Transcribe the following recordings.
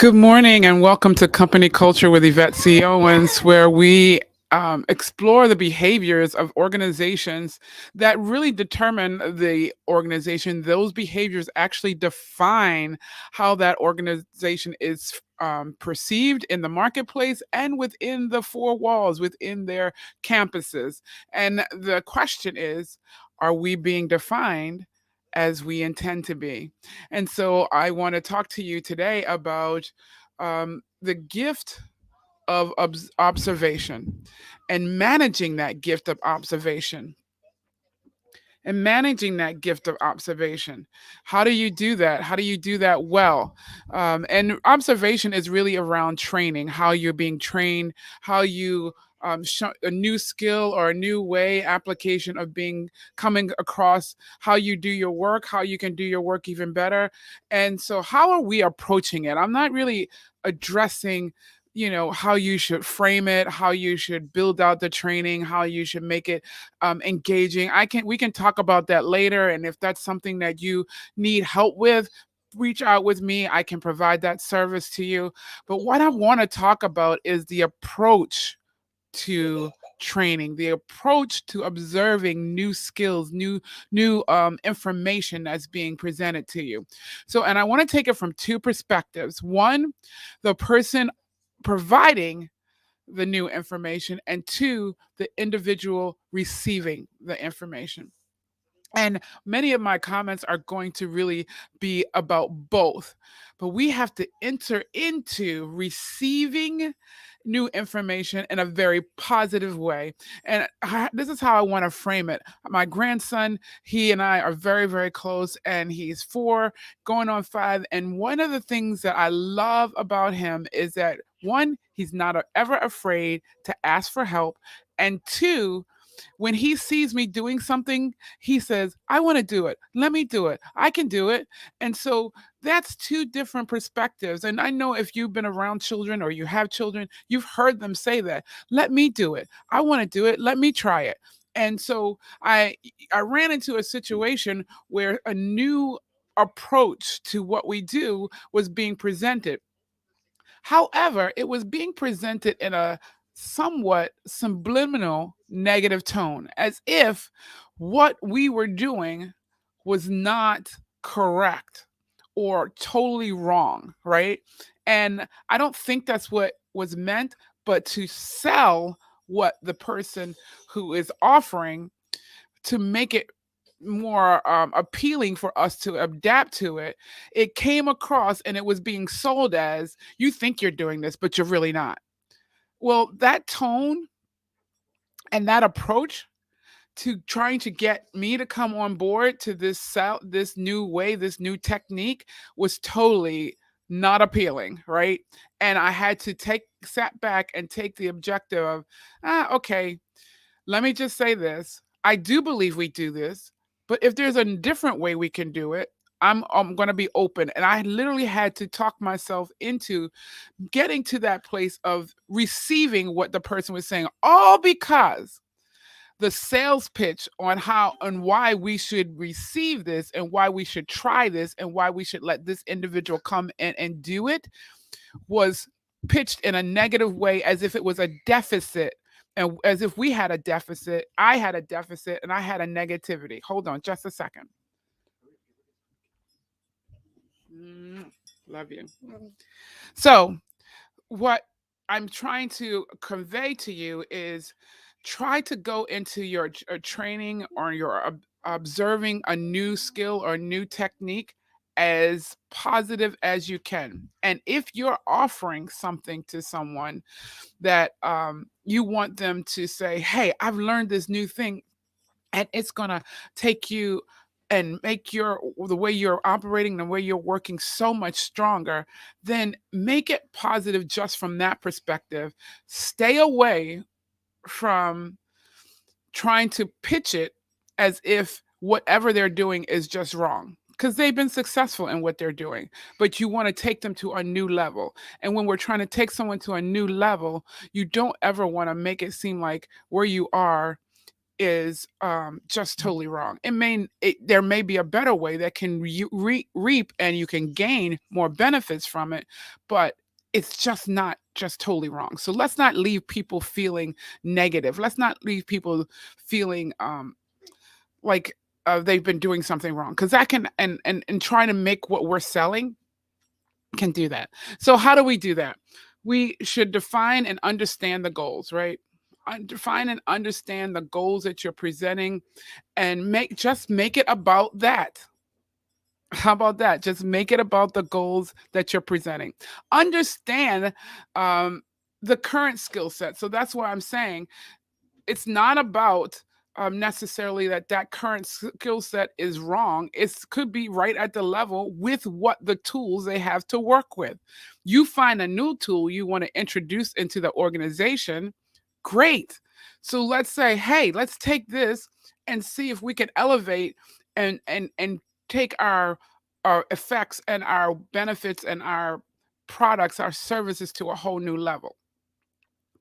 Good morning and welcome to Company Culture with Yvette C. Owens, where we explore the behaviors of organizations that really determine the organization. Those behaviors actually define how that organization is perceived in the marketplace and within the four walls, within their campuses. And the question is, are we being defined as we intend to be? And so I want to talk to you today about the gift of observation and managing that gift of observation and managing that gift of observation. How do you do that? How do you do that well? And observation is really around training, how you're being trained, how you a new skill or a new way application of being coming across how you do your work, how you can do your work even better. And so how are we approaching it? I'm not really addressing how you should frame it, how you should build out the training, how you should make it engaging. We can talk about that later, and if that's something that you need help with, reach out with me. I can provide that service to you. But what I want to talk about is the approach to training, the approach to observing new skills, new information that's being presented to you. So, and I want to take it from two perspectives. One, the person providing the new information, and two, the individual receiving the information. And many of my comments are going to really be about both. But we have to enter into receiving new information in a very positive way. And this is how I want to frame it. My grandson, he and I are very, very close, and he's 4, going on 5. And one of the things that I love about him is that, one, he's not ever afraid to ask for help. And two, when he sees me doing something, he says, I want to do it. Let me do it. I can do it. And so that's two different perspectives. And I know if you've been around children or you have children, you've heard them say that. Let me do it. I want to do it. Let me try it. And so I ran into a situation where a new approach to what we do was being presented. However, it was being presented in a somewhat subliminal negative tone, as if what we were doing was not correct or totally wrong, right? And I don't think that's what was meant, but to sell what the person who is offering, to make it more appealing for us to adapt to it, it came across and it was being sold as, you think you're doing this, but you're really not. Well, that tone and that approach to trying to get me to come on board to this new way, this new technique, was totally not appealing, right? And I had to take sat back and take the objective of, okay, let me just say this. I do believe we do this, but if there's a different way we can do it, I'm going to be open. And I literally had to talk myself into getting to that place of receiving what the person was saying, all because the sales pitch on how and why we should receive this and why we should try this and why we should let this individual come in and do it was pitched in a negative way, as if it was a deficit, and as if we had a deficit, I had a deficit, and I had a negativity. Hold on just a second. Mm, love you. So, what I'm trying to convey to you is, try to go into your training or your observing a new skill or new technique as positive as you can. And if you're offering something to someone that you want them to say, hey, I've learned this new thing, and it's going to take you and make the way you're operating, the way you're working, so much stronger, then make it positive just from that perspective. Stay away from trying to pitch it as if whatever they're doing is just wrong, because they've been successful in what they're doing, but you want to take them to a new level. And when we're trying to take someone to a new level, you don't ever want to make it seem like where you are is just totally wrong. There may be a better way that can reap and you can gain more benefits from it, but it's just not just totally wrong. So let's not leave people feeling negative. Let's not leave people feeling like they've been doing something wrong, because that can and trying to make what we're selling can do that. So how do we do that? We should define and understand the goals, right? Define and understand the goals that you're presenting, and make it about that. How about that? Just make it about the goals that you're presenting. Understand um, the current skill set. So that's why I'm saying it's not about necessarily that current skill set is wrong. It could be right at the level with what the tools they have to work with. You find a new tool you want to introduce into the organization, great. So let's say, hey, let's take this and see if we can elevate and take our effects and our benefits and our products, our services to a whole new level.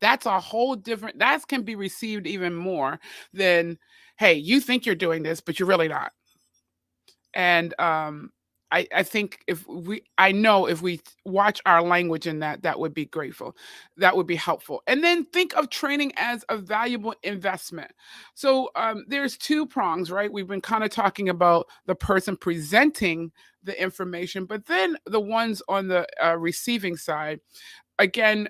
That's a whole different, that can be received even more than, hey, you think you're doing this, but you're really not. And I think I know if we watch our language in that, that would be grateful. That would be helpful. And then think of training as a valuable investment. So there's two prongs, right? We've been kind of talking about the person presenting the information, but then the ones on the receiving side, again,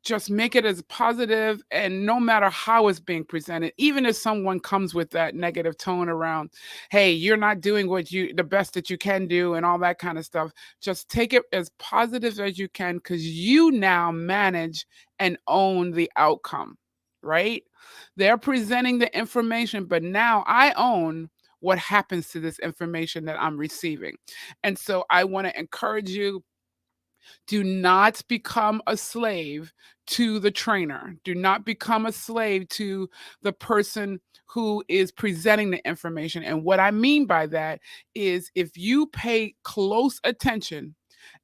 just make it as positive, and no matter how it's being presented, even if someone comes with that negative tone around, hey, you're not doing the best that you can do and all that kind of stuff, just take it as positive as you can, because you now manage and own the outcome, right? They're presenting the information, but now I own what happens to this information that I'm receiving. And so I want to encourage you, do not become a slave to the trainer. Do not become a slave to the person who is presenting the information. And what I mean by that is, if you pay close attention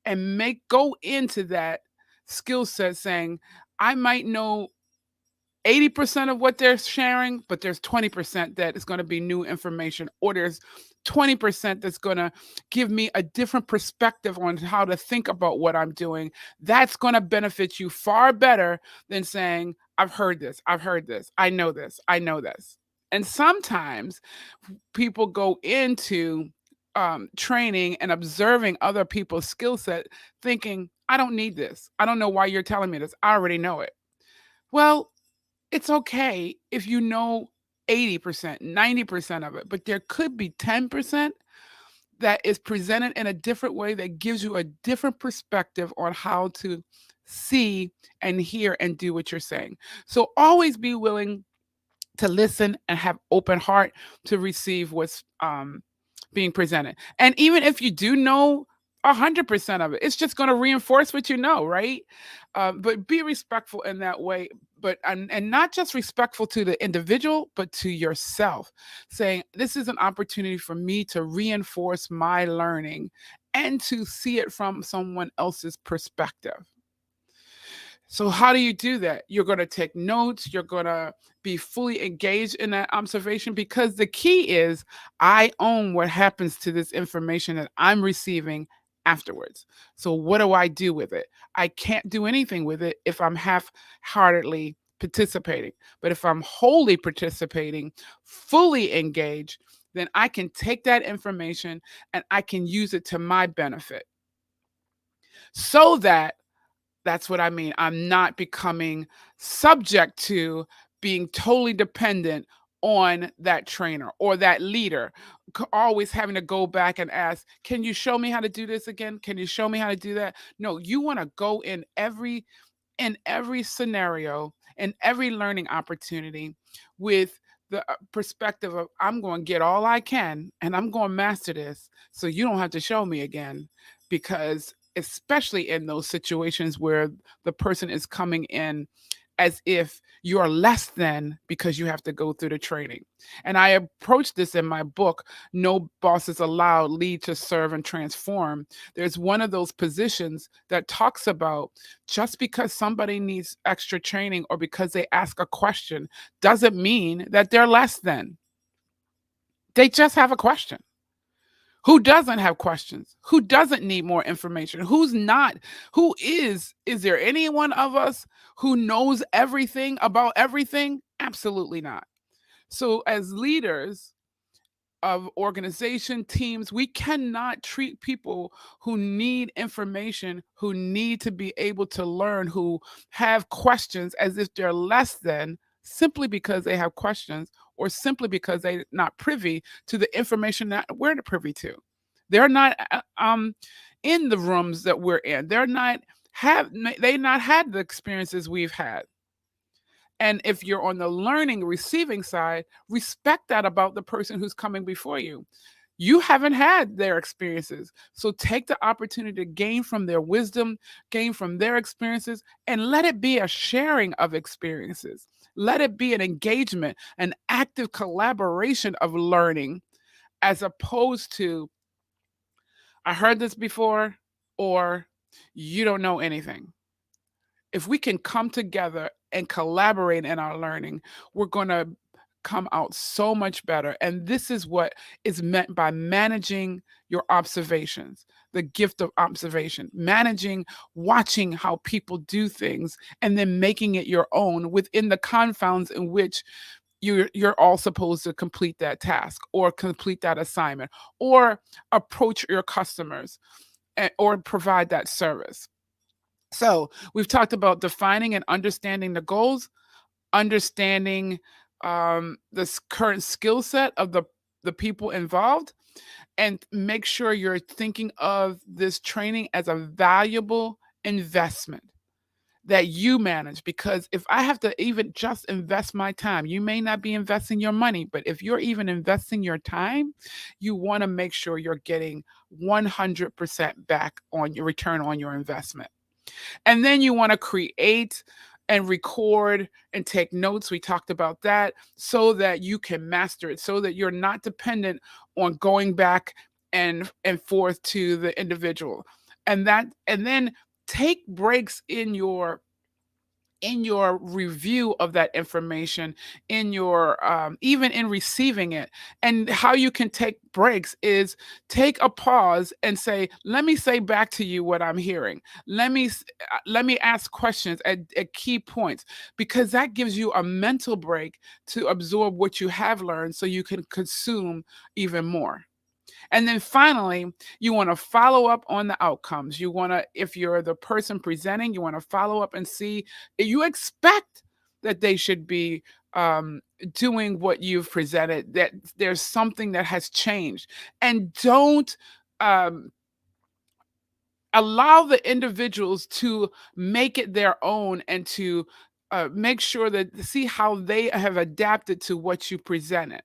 and go into that skill set saying, I might know 80% of what they're sharing, but there's 20% that is going to be new information, or there's 20% that's going to give me a different perspective on how to think about what I'm doing. That's going to benefit you far better than saying, I've heard this, I've heard this, I know this, I know this. And sometimes people go into training and observing other people's skill set thinking, I don't need this. I don't know why you're telling me this. I already know it. Well, it's okay if you know 80%, 90% of it, but there could be 10% that is presented in a different way that gives you a different perspective on how to see and hear and do what you're saying. So always be willing to listen and have open heart to receive what's being presented. And even if you do know 100% of it, it's just going to reinforce what you know, right? But be respectful in that way, but and not just respectful to the individual, but to yourself, saying, this is an opportunity for me to reinforce my learning and to see it from someone else's perspective. So how do you do that? You're going to take notes. You're going to be fully engaged in that observation, because the key is, I own what happens to this information that I'm receiving afterwards. So what do I do with it? I can't do anything with it if I'm half-heartedly participating. But if I'm wholly participating, fully engaged, then I can take that information and I can use it to my benefit, so that's what I mean. I'm not becoming subject to being totally dependent on that trainer or that leader, always having to go back and ask, can you show me how to do this again? Can you show me how to do that? No, you want to go in every scenario, in every learning opportunity, with the perspective of, I'm going to get all I can and I'm going to master this, so you don't have to show me again. Because especially in those situations where the person is coming in as if you're less than because you have to go through the training. And I approach this in my book, No Bosses Allowed, Lead to Serve and Transform. There's one of those positions that talks about just because somebody needs extra training or because they ask a question doesn't mean that they're less than. They just have a question. Who doesn't have questions? Who doesn't need more information? Who's not? Who is there any one of us who knows everything about everything? Absolutely not. So as leaders of organization teams, we cannot treat people who need information, who need to be able to learn, who have questions as if they're less than simply because they have questions or simply because they're not privy to the information that we're privy to. They're not in the rooms that we're in. They not had the experiences we've had. And if you're on the learning, receiving side, respect that about the person who's coming before you. You haven't had their experiences. So take the opportunity to gain from their wisdom, gain from their experiences, and let it be a sharing of experiences. Let it be an engagement, an active collaboration of learning, as opposed to, I heard this before, or you don't know anything. If we can come together and collaborate in our learning, we're going to come out so much better. And this is what is meant by managing your observations, the gift of observation, managing, watching how people do things, and then making it your own within the confines in which you're all supposed to complete that task or complete that assignment or approach your customers or provide that service. So we've talked about defining and understanding the goals, understanding this current skill set of the people involved, and make sure you're thinking of this training as a valuable investment that you manage. Because if I have to even just invest my time, you may not be investing your money, but if you're even investing your time, you want to make sure you're getting 100% back on your return on your investment. And then you want to create and record and take notes. We talked about that so that you can master it, so that you're not dependent on going back and forth to the individual. And then take breaks in your review of that information, in your even in receiving it. And how you can take breaks is take a pause and say, let me say back to you what I'm hearing. Let me ask questions at key points, because that gives you a mental break to absorb what you have learned so you can consume even more. And then finally, you want to follow up on the outcomes. You want to, if you're the person presenting, you want to follow up and see, you expect that they should be doing what you've presented, that there's something that has changed. And don't um, allow the individuals to make it their own and to make sure that see how they have adapted to what you presented.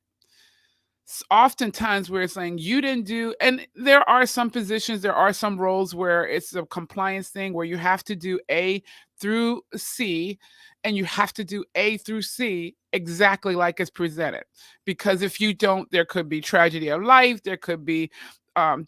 Oftentimes we're saying you didn't do, and there are some positions, there are some roles where it's a compliance thing where you have to do A through C, and you have to do A through C exactly like it's presented, because if you don't, there could be tragedy of life, there could be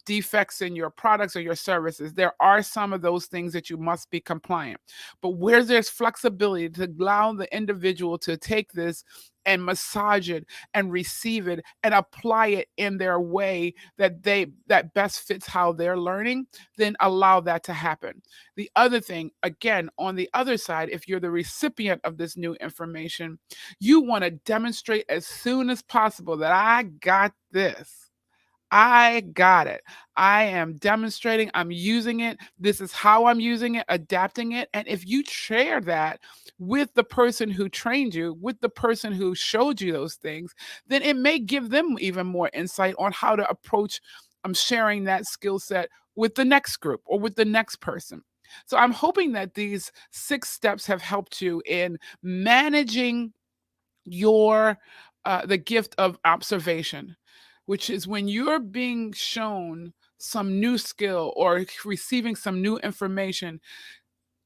defects in your products or your services. There are some of those things that you must be compliant, but where there's flexibility to allow the individual to take this and massage it and receive it and apply it in their way that best fits how they're learning, then allow that to happen. The other thing, again, on the other side, if you're the recipient of this new information, you want to demonstrate as soon as possible that I got this. I got it. I am demonstrating, I'm using it. This is how I'm using it, adapting it. And if you share that with the person who trained you, with the person who showed you those things, then it may give them even more insight on how to approach sharing that skill set with the next group or with the next person. So I'm hoping that these 6 steps have helped you in managing your the gift of observation, which is when you're being shown some new skill or receiving some new information,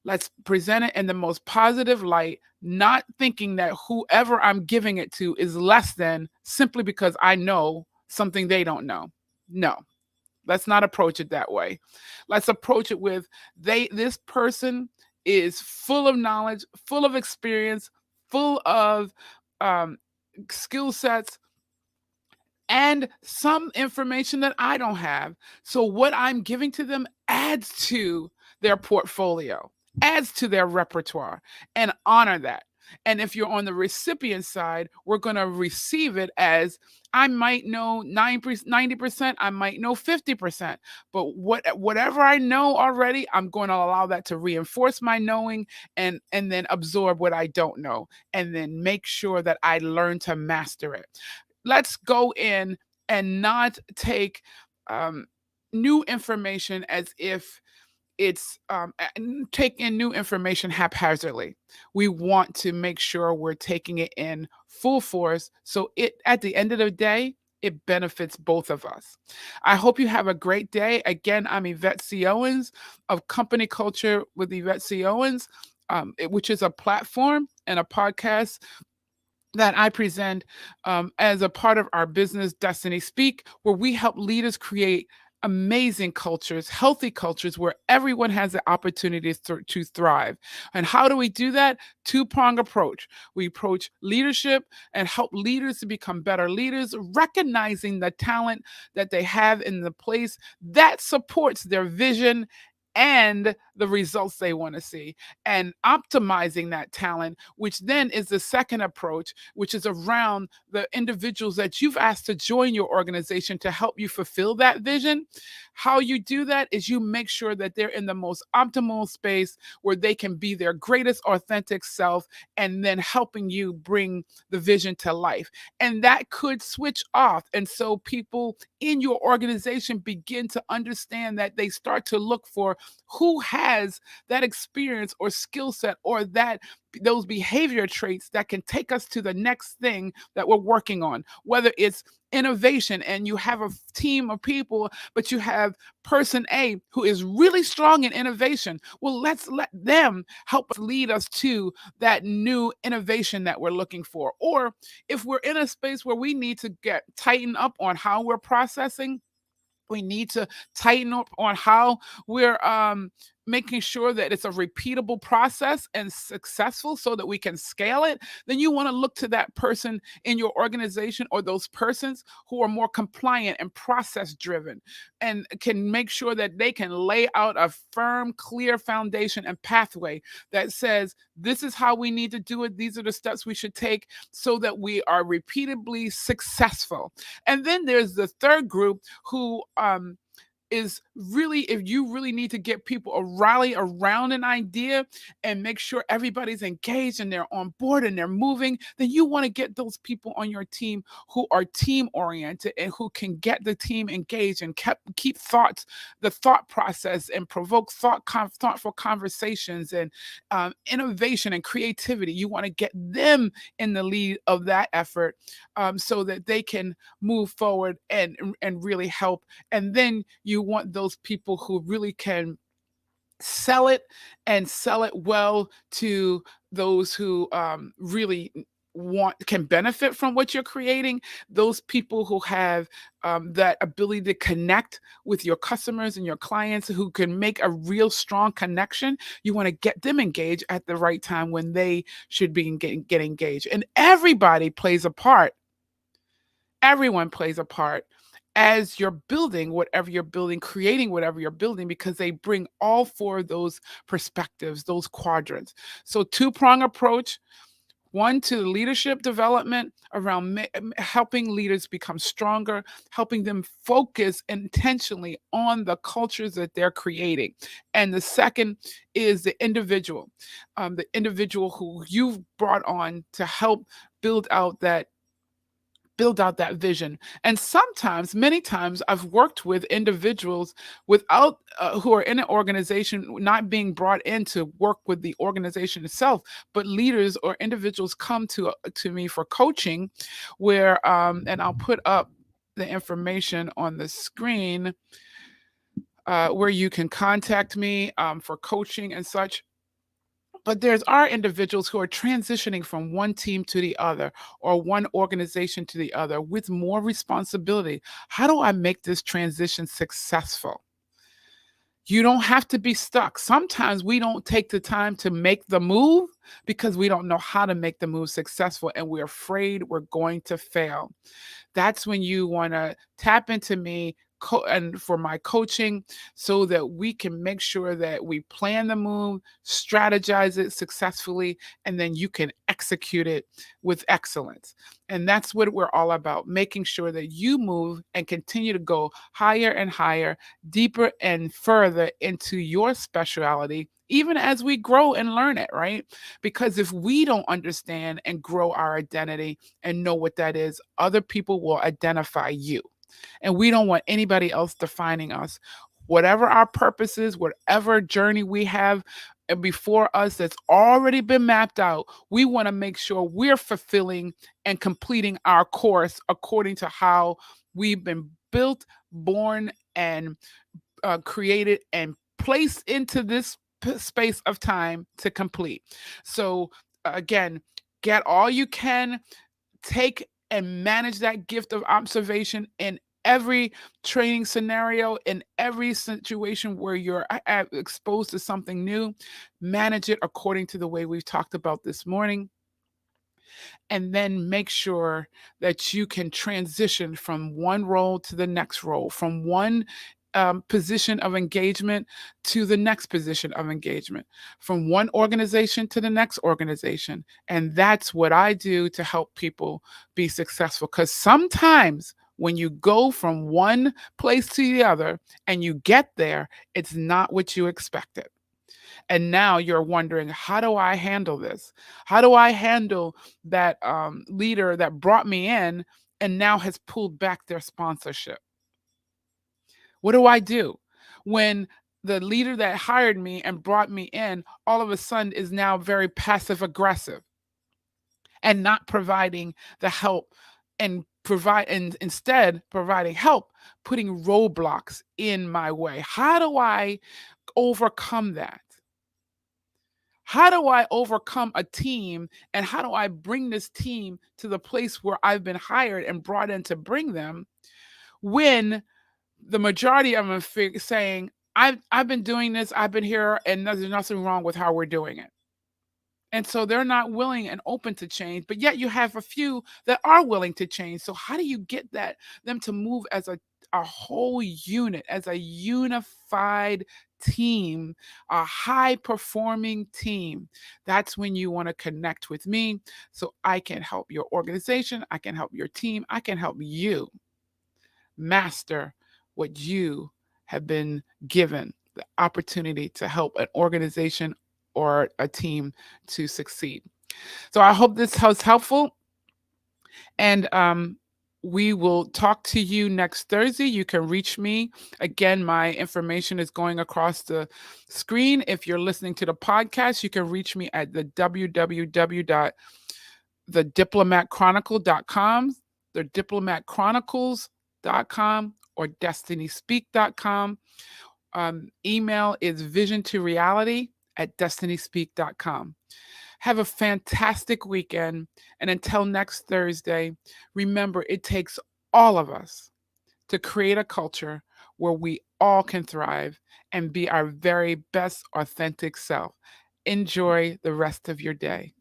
Let's present it in the most positive light, not thinking that whoever I'm giving it to is less than simply because I know something they don't know. No, let's not approach it that way. Let's approach it with this person is full of knowledge, full of experience, full of um, skill sets, and some information that I don't have. So what I'm giving to them adds to their portfolio, adds to their repertoire, and honor that. And if you're on the recipient side, we're going to receive it as I might know 90%, I might know 50%. But whatever I know already, I'm going to allow that to reinforce my knowing and then absorb what I don't know and then make sure that I learn to master it. Let's go in and not take um, new information as if it's take in new information haphazardly. We want to make sure we're taking it in full force so it at the end of the day it benefits both of us. I hope you have a great day. Again, I'm Yvette C. Owens of Company Culture with Yvette C. Owens, which is a platform and a podcast that I present as a part of our business Destiny Speak, where we help leaders create amazing cultures, healthy cultures where everyone has the opportunity to thrive. And how do we do that? Two-prong approach. We approach leadership and help leaders to become better leaders, recognizing the talent that they have in the place that supports their vision and the results they want to see, and optimizing that talent, which then is the second approach, which is around the individuals that you've asked to join your organization to help you fulfill that vision. How you do that is you make sure that they're in the most optimal space where they can be their greatest authentic self, and then helping you bring the vision to life. And that could switch off. And so people in your organization begin to understand that they start to look for who has that experience or skill set or that those behavior traits that can take us to the next thing that we're working on, whether it's innovation and you have a team of people but you have person A who is really strong in innovation. Well, let's let them help us lead us to that new innovation that we're looking for. Or if we're in a space where we need to get tighten up on how we're processing, we need to tighten up on how we're making sure that it's a repeatable process and successful so that we can scale it. Then you want to look to that person in your organization or those persons who are more compliant and process driven and can make sure that they can lay out a firm, clear foundation and pathway that says, this is how we need to do it. These are the steps we should take so that we are repeatedly successful. And then there's the third group who is really, if you really need to get people to rally around an idea and make sure everybody's engaged and they're on board and they're moving, then you want to get those people on your team who are team oriented and who can get the team engaged and keep the thought process and provoke thoughtful conversations and innovation and creativity. You want to get them in the lead of that effort so that they can move forward and really help. And then you want those people who really can sell it and sell it well to those who really can benefit from what you're creating. Those people who have that ability to connect with your customers and your clients, who can make a real strong connection. You want to get them engaged at the right time when they should be get engaged. And everybody plays a part. Everyone plays a part as you're building whatever you're building, creating whatever you're building, because they bring all four of those perspectives, those quadrants. So two-prong approach. One, to leadership development around helping leaders become stronger, helping them focus intentionally on the cultures that they're creating. And the second is the individual who you've brought on to help build out that vision. And sometimes, many times, I've worked with individuals without who are in an organization not being brought in to work with the organization itself, but leaders or individuals come to me for coaching, where and I'll put up the information on the screen where you can contact me for coaching and such. But there's are individuals who are transitioning from one team to the other or one organization to the other with more responsibility. How do I make this transition successful? You don't have to be stuck. Sometimes we don't take the time to make the move because we don't know how to make the move successful and we're afraid we're going to fail. That's when you want to tap into me and for my coaching so that we can make sure that we plan the move, strategize it successfully, and then you can execute it with excellence. And that's what we're all about, making sure that you move and continue to go higher and higher, deeper and further into your speciality, even as we grow and learn it, right? Because if we don't understand and grow our identity and know what that is, other people will identify you. And we don't want anybody else defining us. Whatever our purpose is, whatever journey we have before us that's already been mapped out, we want to make sure we're fulfilling and completing our course according to how we've been built, born, and created and placed into this space of time to complete. So, again, get all you can, take and manage that gift of observation in every training scenario, in every situation where you're exposed to something new. Manage it according to the way we've talked about this morning, and then make sure that you can transition from one role to the next role, from one position of engagement to the next position of engagement, from one organization to the next organization. And that's what I do to help people be successful. Because sometimes when you go from one place to the other and you get there, it's not what you expected. And now you're wondering, how do I handle this? How do I handle that leader that brought me in and now has pulled back their sponsorship? What do I do when the leader that hired me and brought me in all of a sudden is now very passive aggressive and not providing the help and instead providing help, putting roadblocks in my way? How do I overcome that? How do I overcome a team, and how do I bring this team to the place where I've been hired and brought in to bring them when the majority of them saying, I've been doing this, I've been here, and there's nothing wrong with how we're doing it. And so they're not willing and open to change, but yet you have a few that are willing to change. So how do you get them to move as a whole unit, as a unified team, a high performing team? That's when you want to connect with me so I can help your organization, I can help your team, I can help you master what you have been given the opportunity to help an organization or a team to succeed. So I hope this was helpful. And we will talk to you next Thursday. You can reach me. Again, my information is going across the screen. If you're listening to the podcast, you can reach me at the www.thediplomatchronicle.com, thediplomatchronicles.com, or destinyspeak.com. Email is visiontoreality@destinyspeak.com. Have a fantastic weekend. And until next Thursday, remember it takes all of us to create a culture where we all can thrive and be our very best authentic self. Enjoy the rest of your day.